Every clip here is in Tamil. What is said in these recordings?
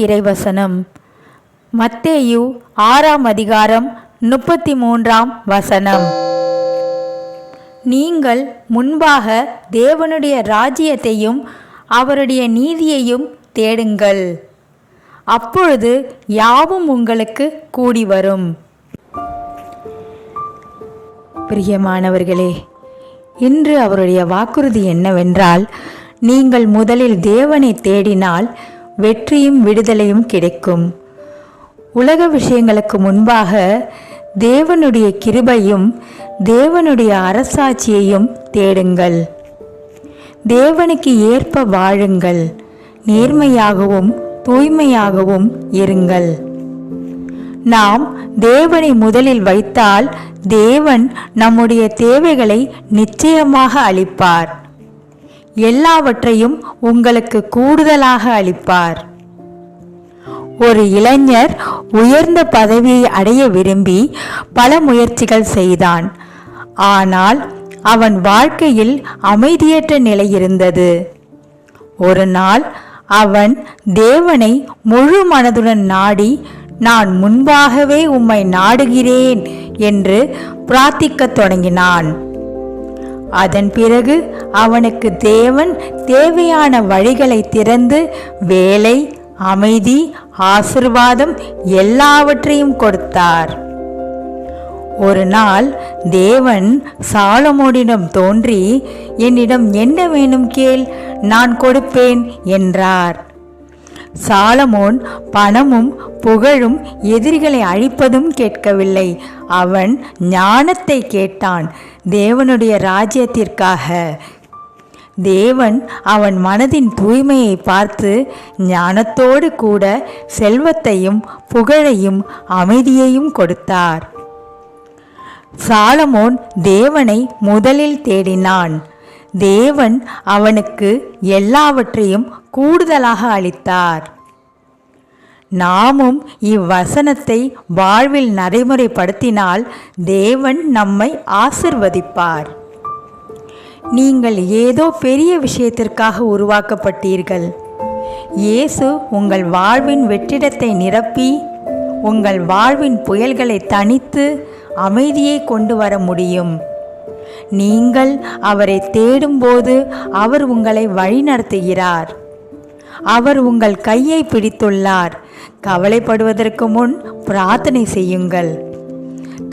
இறைவசனம் மத்தேயு 6ஆம் அதிகாரம் 33ஆம் வசனம். நீங்கள் முன்பாக தேவனுடைய ராஜ்யத்தையும் அவருடைய நீதியையும் தேடுங்கள், அப்பொழுது யாவும் உங்களுக்கு கூடி வரும். பிரியமானவர்களே, இன்று அவருடைய வாக்குறுதி என்னவென்றால், நீங்கள் முதலில் தேவனை தேடினால் வெற்றியும் விடுதலையும் கிடைக்கும். உலக விஷயங்களுக்கு முன்பாக தேவனுடைய கிருபையும் தேவனுடைய அரசாட்சியையும் தேடுங்கள். தேவனுக்கு ஏற்ப வாழுங்கள், நேர்மையாகவும் தூய்மையாகவும் இருங்கள். நாம் தேவனை முதலில் வைத்தால் தேவன் நம்முடைய தேவைகளை நிச்சயமாக அளிப்பார். எல்லாவற்றையும் உங்களுக்கு கூடுதலாக அளிப்பார். ஒரு இளைஞர் உயர்ந்த பதவியை அடைய விரும்பி பல முயற்சிகள் செய்தான். ஆனால் அவன் வாழ்க்கையில் அமைதியற்ற நிலை இருந்தது. ஒரு நாள் அவன் தேவனை முழு மனதுடன் நாடி, நான் முன்பாகவே உம்மை நாடுகிறேன் என்று பிரார்த்திக்கத் தொடங்கினான். அதன் பிறகு அவனுக்கு தேவன் தேவையான வழிகளை திறந்து வேலை, அமைதி, ஆசீர்வாதம் எல்லாவற்றையும் கொடுத்தார். ஒரு நாள் தேவன் சாலமோனிடம் தோன்றி, என்னிடம் என்ன வேணும் கேள், நான் கொடுப்பேன் என்றார். சாலமோன் பணமும் புகழும் எதிரிகளை அழிப்பதும் கேட்கவில்லை. அவன் ஞானத்தை கேட்டான், தேவனுடைய ராஜ்யத்திற்காக. தேவன் அவன் மனதின் தூய்மையை பார்த்து ஞானத்தோடு கூட செல்வத்தையும் புகழையும் அமைதியையும் கொடுத்தார். சாலமோன் தேவனை முதலில் தேடினான். தேவன் அவனுக்கு எல்லாவற்றையும் கூடுதலாக அளித்தார். நாமும் இவ்வசனத்தை வாழ்வில் நடைமுறைப்படுத்தினால் தேவன் நம்மை ஆசிர்வதிப்பார். நீங்கள் ஏதோ பெரிய விஷயத்திற்காக உருவாக்கப்பட்டீர்கள். இயேசு உங்கள் வாழ்வின் வெற்றிடத்தை நிரப்பி உங்கள் வாழ்வின் புயல்களை தணித்து அமைதியை கொண்டு வர முடியும். நீங்கள் அவரை தேடும்போது அவர் உங்களை வழிநடத்துகிறார். அவர் உங்கள் கையை பிடித்துள்ளார். கவலைப்படுவதற்கு முன் பிரார்த்தனை செய்யுங்கள்.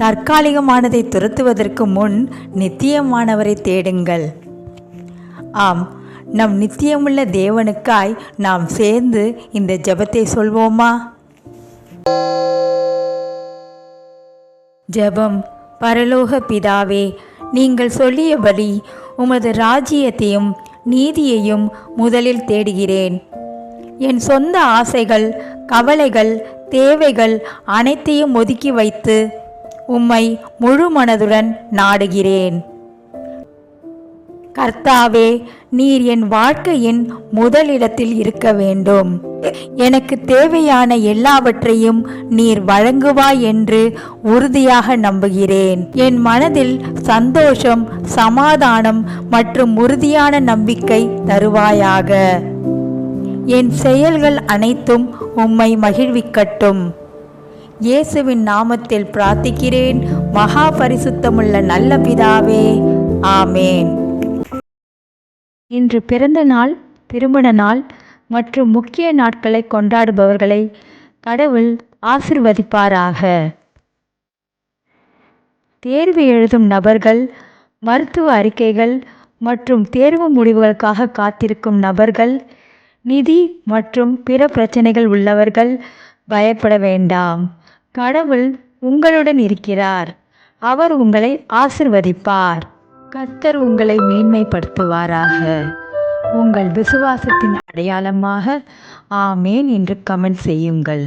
தற்காலிகமானதை துரத்துவதற்கு முன் நித்தியமானவரை தேடுங்கள். ஆம், நம் நித்தியமுள்ள தேவனுக்காய் நாம் சேர்ந்து இந்த ஜெபத்தை சொல்வோமா? ஜெபம். பரலோக பிதாவே, நீங்கள் சொல்லியபடி உமது ராஜ்யத்தையும் நீதியையும் முதலில் தேடுகிறேன். என் சொந்த ஆசைகள், கவலைகள், தேவைகள் அனைத்தையும் ஒதுக்கி வைத்து உம்மை முழு மனதுடன் நாடுகிறேன். கர்த்தாவே, நீர் என் வாழ்க்கையின் முதலிடத்தில் இருக்க வேண்டும். எனக்கு தேவையான எல்லாவற்றையும் நீர் வழங்குவாய் என்று உறுதியாக நம்புகிறேன். என் மனதில் சந்தோஷம், சமாதானம் மற்றும் உறுதியான நம்பிக்கை தருவாயாக. என் செயல்கள் அனைத்தும் உம்மை மகிழ்விக்கட்டும். இயேசுவின் நாமத்தில் பிரார்த்திக்கிறேன், மகா பரிசுத்தமுள்ள நல்ல பிதாவே, ஆமேன். இன்று பிறந்த நாள், திருமண நாள் மற்றும் முக்கிய நாட்களை கொண்டாடுபவர்களை கடவுள் ஆசிர்வதிப்பாராக. தேர்வு எழுதும் நபர்கள், மருத்துவ அறிக்கைகள் மற்றும் தேர்வு முடிவுகளுக்காக காத்திருக்கும் நபர்கள், நிதி மற்றும் பிற பிரச்சனைகள் உள்ளவர்கள் பயப்பட வேண்டாம். கடவுள் உங்களுடன் இருக்கிறார். அவர் உங்களை ஆசிர்வதிப்பார். கர்த்தர் உங்களை மேன்மைப்படுத்துவாராக. உங்கள் விசுவாசத்தின் அடையாளமாக ஆமேன் என்று கமெண்ட் செய்யுங்கள்.